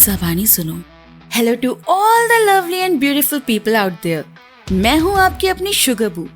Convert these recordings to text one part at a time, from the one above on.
सावधानी सुनो। Hello to all the lovely and beautiful people out there. मैं हूँ आपकी अपनी शुगरबू।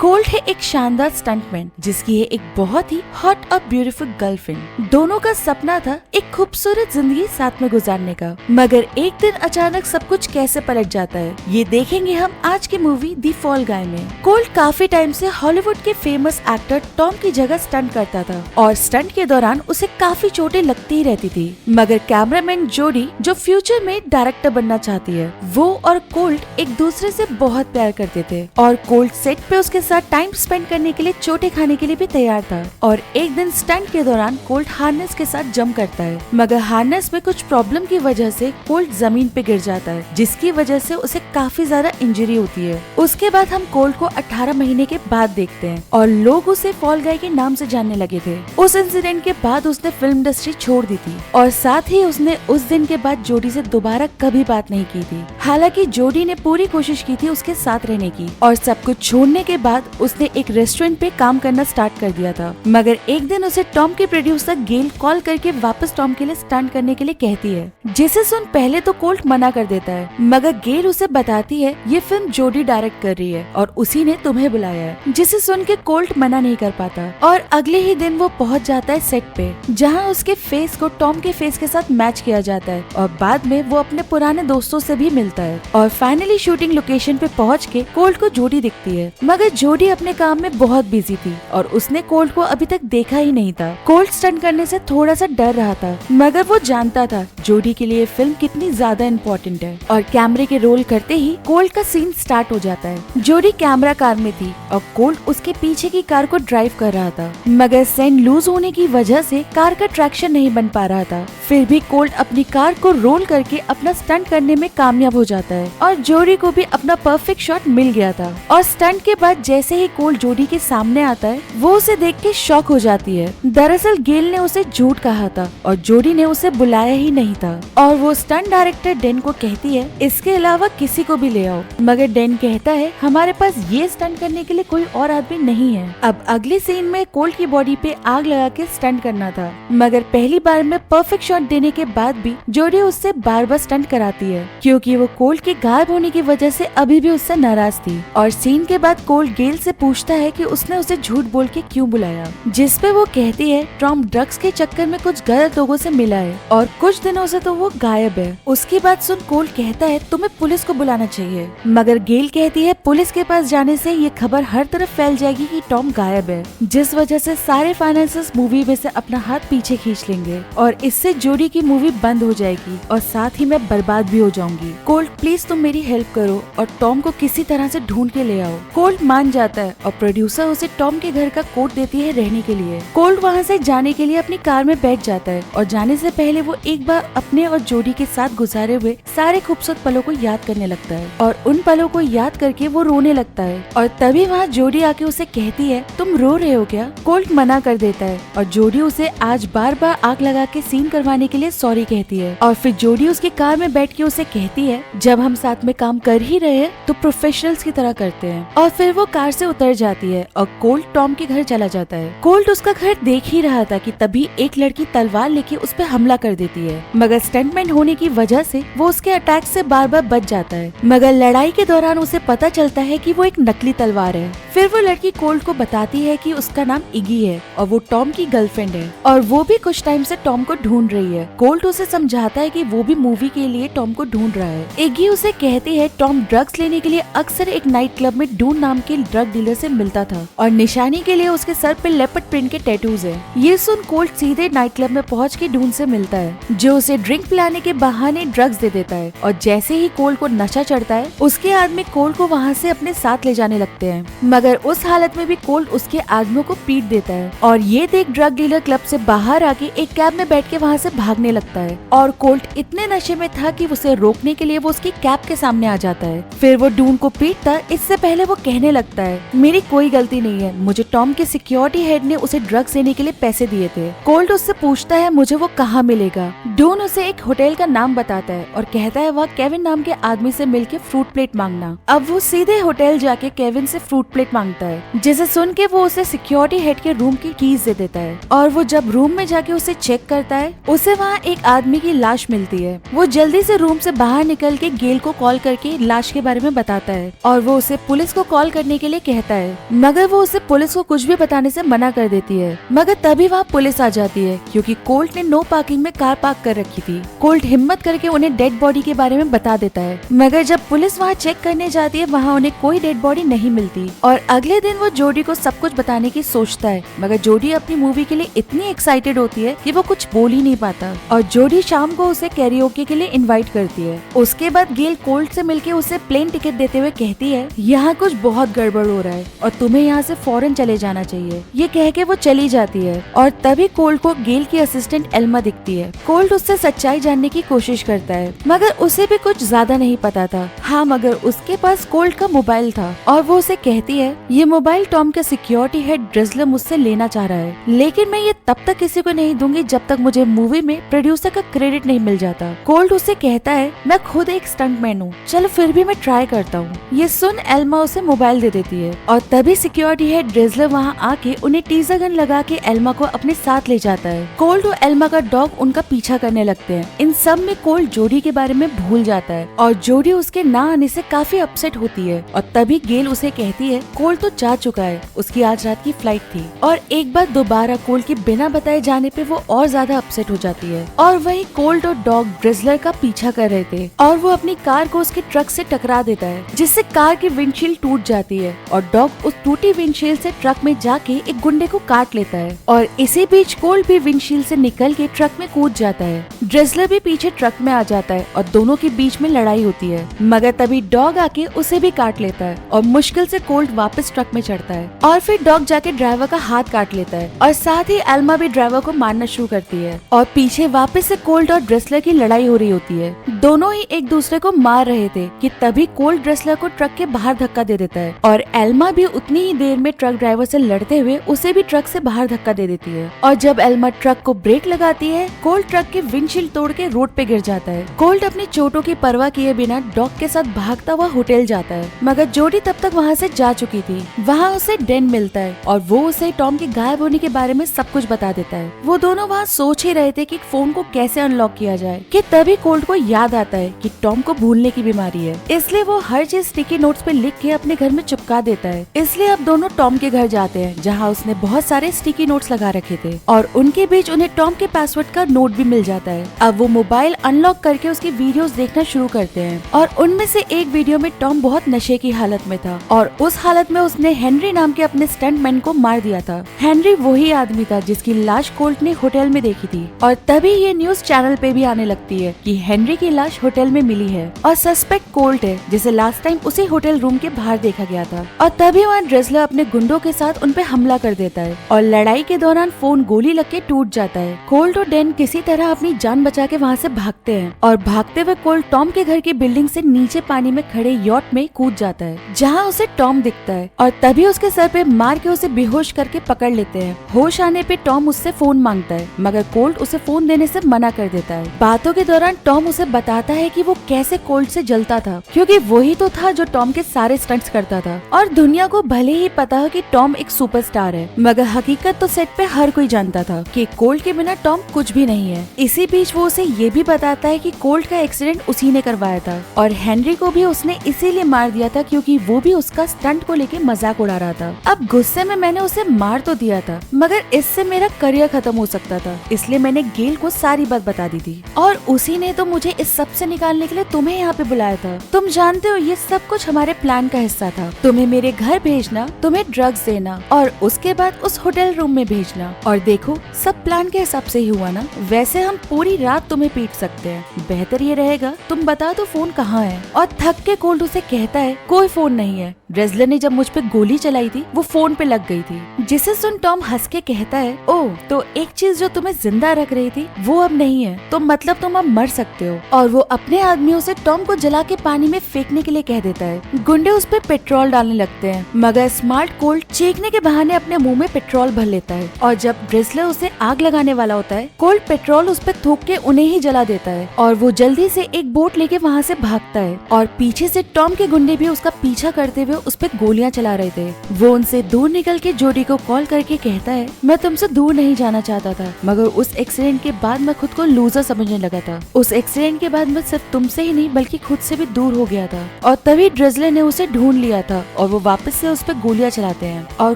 कोल्ट है एक शानदार स्टंटमैन जिसकी है एक बहुत ही हॉट और ब्यूटीफुल गर्लफ्रेंड। दोनों का सपना था एक खूबसूरत जिंदगी साथ में गुजारने का, मगर एक दिन अचानक सब कुछ कैसे पलट जाता है ये देखेंगे हम आज की मूवी दी फॉल गाय में। कोल्ट काफी टाइम से हॉलीवुड के फेमस एक्टर टॉम की जगह स्टंट करता था और स्टंट के दौरान उसे काफी चोटें लगती ही रहती थी, मगर कैमरामैन जोडी जो फ्यूचर में डायरेक्टर बनना चाहती है, वो और कोल्ट एक दूसरे से बहुत प्यार करते थे और कोल्ट सेट पे उसके साथ टाइम स्पेंड करने के लिए चोटें खाने के लिए भी तैयार था। और एक दिन स्टंट के दौरान कोल्ट हार्नेस के साथ जंप करता है, मगर हार्नेस में कुछ प्रॉब्लम की वजह से कोल्ट जमीन पे गिर जाता है, जिसकी वजह से उसे काफी ज्यादा इंजरी होती है। उसके बाद हम कोल्ट को 18 महीने के बाद देखते हैं और लोग उसे फॉल गाय के नाम से जानने लगे थे। उस इंसिडेंट के बाद उसने फिल्म इंडस्ट्री छोड़ दी थी और साथ ही उसने उस दिन के बाद जोडी से दोबारा कभी बात नहीं की थी। हालांकि जोडी ने पूरी कोशिश की थी उसके साथ रहने की और सब कुछ छोड़ने के बाद उसने एक रेस्टोरेंट पे काम करना स्टार्ट कर दिया था, मगर एक दिन उसे टॉम की प्रोड्यूसर गेल कॉल करके वापस टॉम के लिए स्टंट करने के लिए कहती है, जिसे सुन पहले तो कोल्ट मना कर देता है, मगर गेल उसे बताती है ये फिल्म जोडी डायरेक्ट कर रही है और उसी ने तुम्हें बुलाया है, जिसे सुन के कोल्ट मना नहीं कर पाता और अगले ही दिन वो पहुंच जाता है सेट पे, जहाँ उसके फेस को टॉम के फेस के साथ मैच किया जाता है और बाद में वो अपने पुराने दोस्तों से भी मिलता है और फाइनली शूटिंग लोकेशन पे पहुँच के कोल्ट को जोडी दिखती है, मगर जोडी अपने काम में बहुत बिजी थी और उसने कोल्ट को अभी तक देखा ही नहीं था। कोल्ट स्टंट करने से थोड़ा सा डर रहा था, मगर वो जानता था जोडी के लिए फिल्म कितनी ज्यादा इम्पोर्टेंट है और कैमरे के रोल करते ही कोल्ट का सीन स्टार्ट हो जाता है। जोडी कैमरा कार में थी और कोल्ट उसके पीछे की कार को ड्राइव कर रहा था, मगर सेन लूज होने की वजह से कार का ट्रैक्शन नहीं बन पा रहा था। फिर भी कोल्ट अपनी कार को रोल करके अपना स्टंट करने में कामयाब हो जाता है और जोडी को भी अपना परफेक्ट शॉट मिल गया था। और स्टंट के बाद जैसे ही कोल्ट जोडी के सामने आता है, वो उसे देख के शॉक हो जाती है। दरअसल गेल ने उसे झूठ कहा था और जोडी ने उसे बुलाया ही नहीं था और वो स्टंट डायरेक्टर डेन को कहती है इसके अलावा किसी को भी ले आओ, मगर डेन कहता है हमारे पास ये स्टंट करने के लिए कोई और आदमी नहीं है। अब अगले सीन में कोल्ट की बॉडी पे आग लगा के स्टंट करना था, मगर पहली बार में परफेक्ट शॉट देने के बाद भी जोडी उससे बार बार स्टंट कराती है, क्योंकि वो कोल्ट के गायब होने की वजह से अभी भी उससे नाराज थी। और सीन के बाद कोल्ट गेल से पूछता है कि उसने उसे झूठ बोल के क्यों बुलाया, जिस पे वो कहती है टॉम ड्रग्स के चक्कर में कुछ गलत लोगों से मिला है और कुछ दिनों से तो वो गायब है। उसकी बात सुन कोल्ट कहता है तुम्हें पुलिस को बुलाना चाहिए, मगर गेल कहती है पुलिस के पास जाने से ये खबर हर तरफ फैल जाएगी कि टॉम गायब है, जिस वजह से सारे फाइनेंसर्स मूवी में से अपना हाथ पीछे खींच लेंगे और इससे जोडी की मूवी बंद हो जाएगी और साथ ही मैं बर्बाद भी हो जाऊंगी। कोल्ट प्लीज तुम मेरी हेल्प करो और टॉम को किसी तरह से ढूंढ के ले आओ। कोल्ट मान जाता है और प्रोड्यूसर उसे टॉम के घर का कोट देती है रहने के लिए। कोल्ट वहाँ से जाने के लिए अपनी कार में बैठ जाता है और जाने से पहले वो एक बार अपने और जोडी के साथ गुजारे हुए सारे खूबसूरत पलों को याद करने लगता है और उन पलों को याद करके वो रोने लगता है और तभी वहाँ जोडी आके उसे कहती है तुम रो रहे हो क्या। कोल्ट मना कर देता है और जोडी उसे आज बार बार आग लगा के सीन करवाने के लिए सॉरी कहती है और फिर जोडी उसकी कार में बैठ के उसे कहती है जब हम साथ में काम कर ही रहे हैं तो प्रोफेशनल्स की तरह करते हैं। और फिर वो कार से उतर जाती है और कोल्ट टॉम के घर चला जाता है। कोल्ट उसका घर देख ही रहा था कि तभी एक लड़की तलवार लेके उस पर हमला कर देती है, मगर स्टंटमैन होने की वजह से वो उसके अटैक से बार बार बच जाता है, मगर लड़ाई के दौरान उसे पता चलता है कि वो एक नकली तलवार है। फिर वो लड़की कोल्ट को बताती है कि उसका नाम इगी है और वो टॉम की गर्लफ्रेंड है और वो भी कुछ टाइम से टॉम को ढूंढ रही है। कोल्ट उसे समझाता है कि वो भी मूवी के लिए टॉम को ढूंढ रहा है। इगी उसे कहती है टॉम ड्रग्स लेने के लिए अक्सर एक नाइट क्लब में डून नाम के ड्रग डीलर से मिलता था और निशानी के लिए उसके सर पे लेपर्ड प्रिंट के टैटूज है। ये सुन कोल्ट सीधे नाइट क्लब में पहुंच के डून से मिलता है, जो उसे ड्रिंक पिलाने के बहाने ड्रग्स दे देता है और जैसे ही कोल्ट को नशा चढ़ता है उसके आदमी कोल्ट को वहाँ से अपने साथ ले जाने लगते हैं, मगर उस हालत में भी कोल्ट उसके आदमियों को पीट देता है और ये देख ड्रग डीलर क्लब से बाहर आके एक कैब में बैठ के वहाँ से भागने लगता है और कोल्ट इतने नशे में था कि उसे रोकने के लिए वो उसकी कैब के सामने आ जाता है। फिर वो डून को पीटता इससे पहले वो कहने लगता है मेरी कोई गलती नहीं है, मुझे टॉम के सिक्योरिटी हेड ने उसे ड्रग्स देने के लिए पैसे दिए थे। कोल्ट उससे पूछता है मुझे वो कहाँ मिलेगा। डून उसे एक होटल का नाम बताता है और कहता है वह केविन नाम के आदमी से मिलके फ्रूट प्लेट मांगना। अब वो सीधे होटल जाके केविन से फ्रूट प्लेट फ्लाइट मांगता है, जिसे सुन के वो उसे सिक्योरिटी हेड के रूम की कीज दे देता है। और वो जब रूम में जाके उसे चेक करता है, उसे वहाँ एक आदमी की लाश मिलती है। वो जल्दी से रूम से बाहर निकल के गेल को कॉल करके लाश के बारे में बताता है और वो उसे पुलिस को कॉल करने के लिए कहता है, मगर वो उसे पुलिस को कुछ भी बताने से मना कर देती है। मगर तभी वहाँ पुलिस आ जाती है क्योंकि कोल्ट ने नो पार्किंग में कार पार्क कर रखी थी। कोल्ट हिम्मत करके उन्हें डेड बॉडी के बारे में बता देता है, मगर जब पुलिस वहाँ चेक करने जाती है, वहाँ उन्हें कोई डेड बॉडी नहीं मिलती। और अगले दिन वो जोडी को सब कुछ बताने की सोचता है, मगर जोडी अपनी मूवी के लिए इतनी एक्साइटेड होती है कि वो कुछ बोल ही नहीं पाता। और जोडी शाम को उसे कैरियोके के लिए इनवाइट करती है। उसके बाद गेल कोल्ट से मिलके उसे प्लेन टिकट देते हुए कहती है, यहाँ कुछ बहुत गड़बड़ हो रहा है और तुम्हें यहाँ से फौरन चले जाना चाहिए। ये कह के वो चली जाती है और तभी कोल्ट को गेल की असिस्टेंट एल्मा दिखती है। कोल्ट उससे सच्चाई जानने की कोशिश करता है, मगर उसे भी कुछ ज्यादा नहीं पता था। हाँ, मगर उसके पास कोल्ट का मोबाइल था और वो उसे कहती है, ये मोबाइल टॉम का सिक्योरिटी हेड ड्रिजलर मुझसे लेना चाह रहा है, लेकिन मैं ये तब तक किसी को नहीं दूंगी जब तक मुझे मूवी में प्रोड्यूसर का क्रेडिट नहीं मिल जाता। कोल्ट उसे कहता है, मैं खुद एक स्टंटमैन हूँ, चलो फिर भी मैं ट्राई करता हूँ। ये सुन एल्मा उसे मोबाइल दे देती है और तभी सिक्योरिटी हेड ड्रिजलर वहाँ आके उन्हें टीजर गन लगा के एल्मा को अपने साथ ले जाता है। कोल्ट और एल्मा का डॉग उनका पीछा करने लगते हैं। इन सब में कोल्ट जोडी के बारे में भूल जाता है और जोडी उसके ना आने से काफी अपसेट होती है। और तभी गेल उसे कहती है, कोल्ट तो जा चुका है, उसकी आज रात की फ्लाइट थी। और एक बार दोबारा कोल्ट के बिना बताए जाने पे वो और ज्यादा अपसेट हो जाती है। और वही कोल्ट और डॉग ड्रिजलर का पीछा कर रहे थे और वो अपनी कार को उसके ट्रक से टकरा देता है, जिससे कार की विंडशील्ड टूट जाती है और डॉग उस टूटी विंडशील्ड से ट्रक में जाके एक गुंडे को काट लेता है। और इसी बीच कोल्ट भी विंडशील्ड से निकल के ट्रक में कूद जाता है। ड्रिजलर भी पीछे ट्रक में आ जाता है और दोनों के बीच में लड़ाई होती है, मगर तभी डॉग आके उसे भी काट लेता है और मुश्किल से कोल्ट वापस ट्रक में चढ़ता है। और फिर डॉग जाके ड्राइवर का हाथ काट लेता है और साथ ही एल्मा भी ड्राइवर को मारना शुरू करती है। और पीछे वापस से कोल्ट और ड्रिजलर की लड़ाई हो रही होती है। दोनों ही एक दूसरे को मार रहे थे कि तभी कोल्ट ड्रिजलर को ट्रक के बाहर धक्का दे देता है और एल्मा भी उतनी ही देर में ट्रक ड्राइवर से लड़ते हुए उसे भी ट्रक से बाहर धक्का दे देती है। और जब एल्मा ट्रक को ब्रेक लगाती है, कोल्ट ट्रक के विंडशील्ड तोड़ के रोड पे गिर जाता है। कोल्ट अपनी चोटों की परवाह किए बिना डॉग के साथ भागता हुआ होटल जाता है, मगर जोडी तब तक वहाँ से जा चुकी थी। वहाँ उसे डेन मिलता है और वो उसे टॉम के गायब होने के बारे में सब कुछ बता देता है। वो दोनों वहाँ सोच ही रहे थे कि फोन को कैसे अनलॉक किया जाए कि तभी कोल्ट को याद आता है कि टॉम को भूलने की बीमारी है, इसलिए वो हर चीज स्टिकी नोट्स पे लिख के अपने घर में चिपका देता है। इसलिए अब दोनों टॉम के घर जाते हैं, जहाँ उसने बहुत सारे स्टिकी नोट्स लगा रखे थे और उनके बीच उन्हें टॉम के पासवर्ड का नोट भी मिल जाता है। अब वो मोबाइल अनलॉक करके उसकी वीडियोस देखना शुरू करते हैं और उनमें से एक वीडियो में टॉम बहुत नशे की हालत में था और उस हालत में उसने हेनरी नाम के अपने स्टंटमैन को मार दिया था। हेनरी वही आदमी था जिसकी लाश कोल्ट ने होटल में देखी थी। और तभी ये न्यूज चैनल पे भी आने लगती है कि हेनरी की लाश होटल में मिली है और सस्पेक्ट कोल्ट है, जिसे लास्ट टाइम उसी होटल रूम के बाहर देखा गया था। और तभी वहाँ ड्रिजलर अपने गुंडों के साथ उन पे हमला कर देता है और लड़ाई के दौरान फोन गोली लग के टूट जाता है। कोल्ट और डेन किसी तरह अपनी जान बचा के वहाँ से भागते हैं और भागते हुए कोल्ट टॉम के घर की बिल्डिंग से नीचे पानी में खड़े यॉट में कूद जाता है, जहाँ उसे टॉम दिखता है और तभी उसके सर पे मार के उसे बेहोश करके पकड़ लेते हैं। होश आने पे टॉम उससे फोन मांगता है, मगर कोल्ट उसे फोन देने से मना कर देता है। बातों के दौरान टॉम उसे बताता है कि वो कैसे कोल्ट से जलता था, क्योंकि वही तो था जो टॉम के सारे स्टंट्स करता था। और दुनिया को भले ही पता हो कि टॉम एक सुपरस्टार है, मगर हकीकत तो सेट पे हर कोई जानता था कि कोल्ट के बिना टॉम कुछ भी नहीं है। इसी बीच वो उसे ये भी बताता है कि कोल्ट का एक्सीडेंट उसी ने करवाया था और हेनरी को भी उसने इसीलिए मार दिया था क्योंकि वो भी उसका स्टंट को लेके मजाक उड़ा रहा था। अब गुस्से में मैंने उसे मार तो दिया था, मगर इससे मेरा करियर खत्म हो सकता था, इसलिए मैंने गेल को सारी बात बता दी थी और उसी ने तो मुझे इस सब से निकालने के लिए तुम्हें यहाँ पे बुलाया था। तुम जानते हो ये सब कुछ हमारे प्लान का हिस्सा था। तुम्हें मेरे घर भेजना, तुम्हें ड्रग्स देना और उसके बाद उस होटल रूम में भेजना। और देखो सब प्लान के हिसाब से ही हुआ ना। वैसे हम पूरी रात तुम्हें पीट सकते हैं, बेहतर ये रहेगा तुम बता दो फोन कहाँ है। और थक के कोल्ट उसे कहता है कोई फोन नहीं है, ड्रिजलर ने जब मुझ पे गोली चलाई थी वो फोन पे लग गई थी। जिसे सुन टॉम हंस के कहता है, ओह तो एक चीज जो तुम्हें जिंदा रख रही थी वो अब नहीं है, तो मतलब तुम अब मर सकते हो। और वो अपने आदमियों से टॉम को जला के पानी में फेंकने के लिए कह देता है। गुंडे उस पे पेट्रोल डालने लगते हैं, मगर स्मार्ट कोल्ट चीखने के बहाने अपने मुंह में पेट्रोल भर लेता है और जब ड्रिजलर उसे आग लगाने वाला होता है, कोल्ट पेट्रोल उस पे थूक के उन्हें ही जला देता है और वो जल्दी से एक बोट लेके वहाँ से भागता है और पीछे से टॉम के गुंडे भी उसका पीछा करते हुए उस पर गोलियां चला रहे थे। वो उनसे दूर निकल के जोडी को कॉल करके कहता है, मैं तुमसे दूर नहीं जाना चाहता था, मगर उस एक्सीडेंट के बाद मैं खुद को लूजर समझने लगा था। उस एक्सीडेंट के बाद मैं सिर्फ तुमसे ही नहीं बल्कि खुद से भी दूर हो गया था। और तभी ड्रिजलर ने उसे ढूंढ लिया था और वो वापस से उस पर गोलियां चलाते हैं और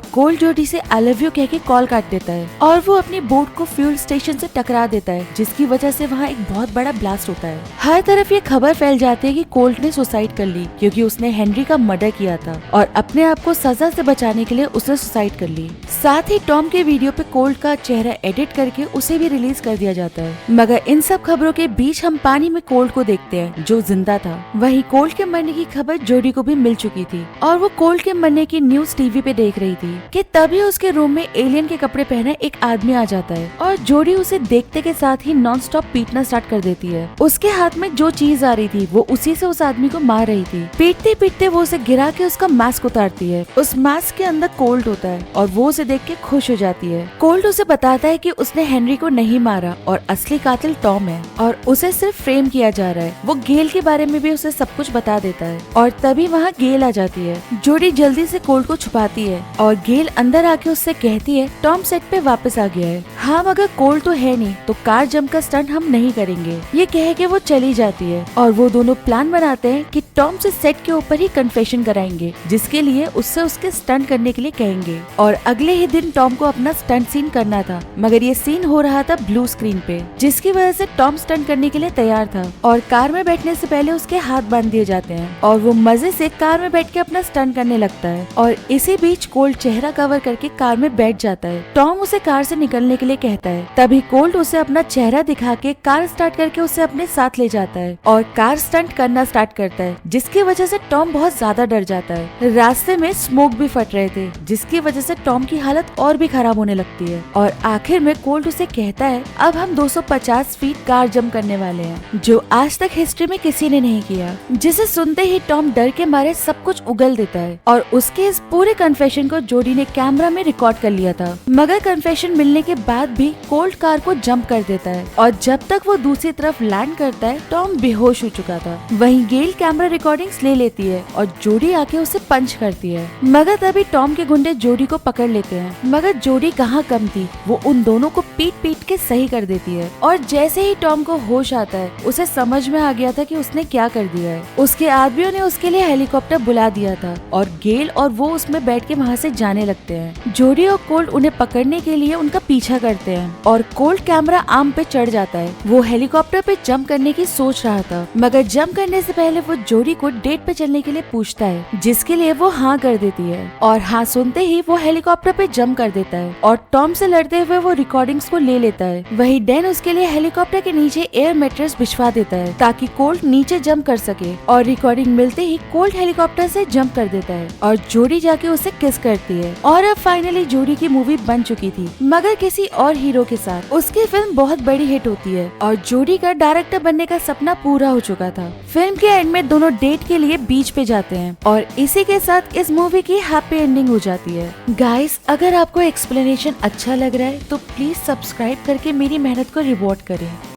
कोल जोडी से आई लव यू कह के कॉल काट देता है और वो अपनी बोट को फ्यूल स्टेशन से टकरा देता है, जिसकी वजह से वहाँ एक बहुत बड़ा ब्लास्ट होता है। हर तरफ ये खबर फैल जाती है कि कोल्ट ने सुसाइड कर ली क्योंकि उसने हेनरी का मर्डर किया था और अपने आप को सजा से बचाने के लिए उसने सुसाइड कर ली। साथ ही टॉम के वीडियो पे कोल्ट का चेहरा एडिट करके उसे भी रिलीज कर दिया जाता है। मगर इन सब खबरों के बीच हम पानी में कोल्ट को देखते हैं जो जिंदा था। वहीं कोल्ट के मरने की खबर जोडी को भी मिल चुकी थी और वो कोल्ट के मरने की न्यूज टीवी पे देख रही थी कि तभी उसके रूम में एलियन के कपड़े पहने एक आदमी आ जाता है और जोडी उसे देखते के साथ ही नॉन स्टॉप पीटना स्टार्ट कर देती है। उसके हाथ में जो चीज आ रही थी वो उसी से उस आदमी को मार रही थी। पीटते पीटते वो उसे गिरा के उसका मास्क उतारती है। उस मास्क के अंदर कोल्ट होता है और वो उसे देख के खुश हो जाती है। कोल्ट उसे बताता है कि उसने हेनरी को नहीं मारा और असली कातिल टॉम है और उसे सिर्फ फ्रेम किया जा रहा है। वो गेल के बारे में भी उसे सब कुछ बता देता है और तभी वहाँ गेल आ जाती है। जोडी जल्दी से कोल्ट को छुपाती है और गेल अंदर आके उससे कहती है टॉम सेट पे वापस आ गया है। हाँ मगर कोल्ट तो है नहीं तो कार जंप का स्टंट हम नहीं करेंगे। ये कह के वो चली जाती है और वो दोनों प्लान बनाते हैं कि टॉम से सेट के ऊपर ही कन्फेशन कराएंगे, जिसके लिए उससे उसके स्टंट करने के लिए कहेंगे। और अगले ही दिन टॉम को अपना स्टंट सीन करना था, मगर ये सीन हो रहा था ब्लू स्क्रीन पे, जिसकी वजह से टॉम स्टंट करने के लिए तैयार था और कार में बैठने से पहले उसके हाथ बांध दिए जाते हैं और वो मजे से कार में बैठ के अपना स्टंट करने लगता है। और इसी बीच कोल्ट चेहरा कवर करके कार में बैठ जाता है। टॉम उसे कार से निकलने के लिए कहता है, तभी कोल्ट उसे अपना चेहरा दिखा के कार स्टार्ट करके उसे अपने साथ ले जाता है और कार स्टंट करना स्टार्ट करता है, जिसकी वजह से टॉम बहुत ज्यादा डर जाता है। रास्ते में स्मोक भी फट रहे थे, जिसकी वजह से टॉम की हालत और भी खराब होने लगती है और आखिर में कोल्ट उसे कहता है, अब हम 250 फीट कार जंप करने वाले हैं, जो आज तक हिस्ट्री में किसी ने नहीं किया। जिसे सुनते ही टॉम डर के मारे सब कुछ उगल देता है और उसके इस पूरे कन्फेशन को जोडी ने कैमरा में रिकॉर्ड कर लिया था। मगर कन्फेशन मिलने के बाद भी कोल्ट कार को जंप कर देता है और जब तक वो दूसरी तरफ लैंड करता है टॉम बेहोश हो चुका था। वहीं गेल कैमरा रिकॉर्डिंग्स ले लेती है और जोडी आके उसे पंच करती है, मगर तभी टॉम के गुंडे जोडी को पकड़ लेते हैं। मगर जोडी कहाँ कम थी, वो उन दोनों को पीट पीट के सही कर देती है और जैसे ही टॉम को होश आता है उसे समझ में आ गया था कि उसने क्या कर दिया है। उसके आदमियों ने उसके लिए हेलीकॉप्टर बुला दिया था और गेल और वो उसमें बैठ के वहाँ से जाने लगते हैं। जोडी और कोल्ट उन्हें पकड़ने के लिए उनका पीछा करते हैं और कोल्ट कैमरा आर्म पे चढ़ जाता है। वो हेलीकॉप्टर पे जंप करने की सोच रहा था, मगर जंप करने से पहले वो जोडी को डेट पे चलने के लिए पूछता है, जिसके लिए वो हाँ कर देती है और हाँ सुनते ही वो हेलीकॉप्टर पे जंप कर देता है और टॉम से लड़ते हुए वो रिकॉर्डिंग्स को ले लेता है। वही डैन उसके लिए हेलीकॉप्टर के नीचे एयर मैट्रेस बिछवा देता है ताकि कोल्ट नीचे जंप कर सके और रिकॉर्डिंग मिलते ही कोल्ट हेलीकॉप्टर से जंप कर देता है और जोडी जाके उसे किस करती है। और अब फाइनली जोडी की मूवी बन चुकी थी, मगर किसी और हीरो के साथ। उसकी फिल्म बहुत बड़ी हिट होती है और जोडी का डायरेक्टर बनने का सपना पूरा हो चुका था। फिल्म के एंड में दोनों डेट के लिए बीच पे जाते हैं और इसी के साथ इस मूवी की हैप्पी एंडिंग हो जाती है। गाइस, अगर आपको एक्सप्लेनेशन अच्छा लग रहा है तो प्लीज सब्सक्राइब करके मेरी मेहनत को रिवॉर्ड करें।